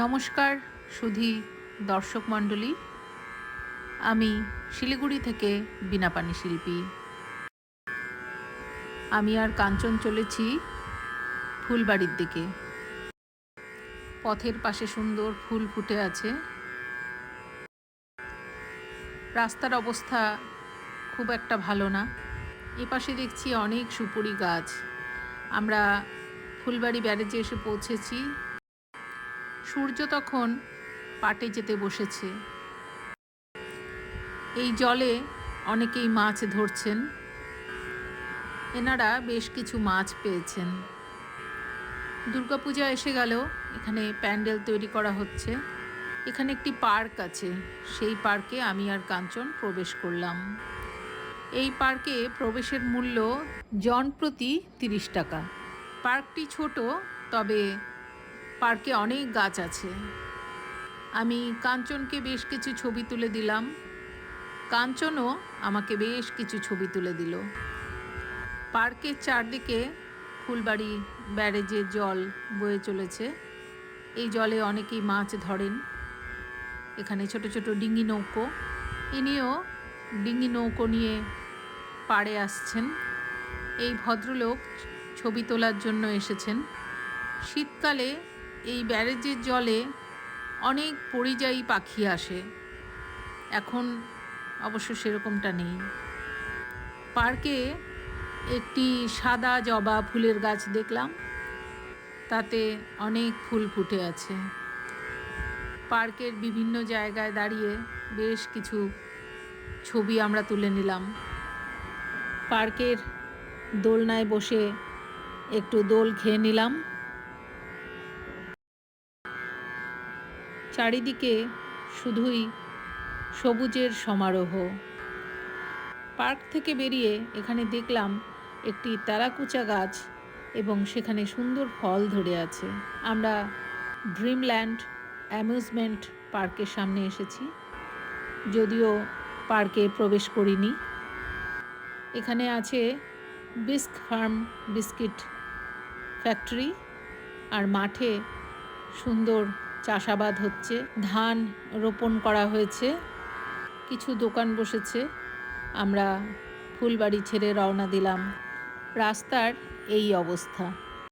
নমস্কার সুধী দর্শক মণ্ডলী, আমি শিলিগুড়ি থেকে বীণাপাণি শিল্পী। আমি আর কাঞ্চন চলেছি ফুলবাড়ির দিকে। পথের পাশে সুন্দর ফুল ফুটে আছে। রাস্তার অবস্থা খুব একটা ভালো না। এপাশে দেখছি অনেক সুপুরি গাছ। আমরা ফুলবাড়ি ব্যারেজে এসে পৌঁছেছি। সূর্য তখন পাটে যেতে বসেছে। এই জলে অনেকেই মাছ ধরছেন। এনারা বেশ কিছু মাছ পেয়েছেন। দুর্গাপূজা এসে গেল, এখানে প্যান্ডেল তৈরি করা হচ্ছে। এখানে একটি পার্ক আছে, সেই পার্কে আমি আর কাঞ্চন প্রবেশ করলাম। এই পার্কে প্রবেশের মূল্য জন প্রতি 30 টাকা। পার্কটি ছোট, তবে পার্কে অনেক গাছ আছে। আমি কাঞ্চনকে বেশ কিছু ছবি তুলে দিলাম, কাঞ্চনও আমাকে বেশ কিছু ছবি তুলে দিল। পার্কের চারদিকে ফুলবাড়ি ব্যারেজের জল বয়ে চলেছে। এই জলে অনেকেই মাছ ধরেন। এখানে ছোট ছোট ডিঙি নৌকো, ইনিও ডিঙি নৌকো নিয়ে পাড়ে আসছেন। এই ভদ্রলোক ছবি তোলার জন্য এসেছেন। শীতকালে এই ব্যারেজের জলে অনেক পরিযায়ী পাখি আসে, এখন অবশ্য সেরকমটা নেই। পার্কে একটি সাদা জবা ফুলের গাছ দেখলাম, তাতে অনেক ফুল ফুটে আছে। পার্কের বিভিন্ন জায়গায় দাঁড়িয়ে বেশ কিছু ছবি আমরা তুলে নিলাম। পার্কের দোলনায় বসে একটু দোল খেয়ে নিলাম। চারিদিকে শুধুই সবুজের সমারোহ। পার্ক থেকে বেরিয়ে এখানে দেখলাম একটি তারাকুচা গাছ এবং সেখানে সুন্দর ফল ধরে আছে। আমরা ড্রিমল্যান্ড অ্যামিউজমেন্ট পার্কের সামনে এসেছি, যদিও পার্কে প্রবেশ করিনি। এখানে আছে বিস্ক ফার্ম বিস্কিট ফ্যাক্টরি, আর মাঠে সুন্দর চাষাবাদ হচ্ছে, ধান রোপণ করা হয়েছে, কিছু দোকান বসেছে। আমরা ফুলবাড়ি ছেড়ে রওনা দিলাম। রাস্তার এই অবস্থা।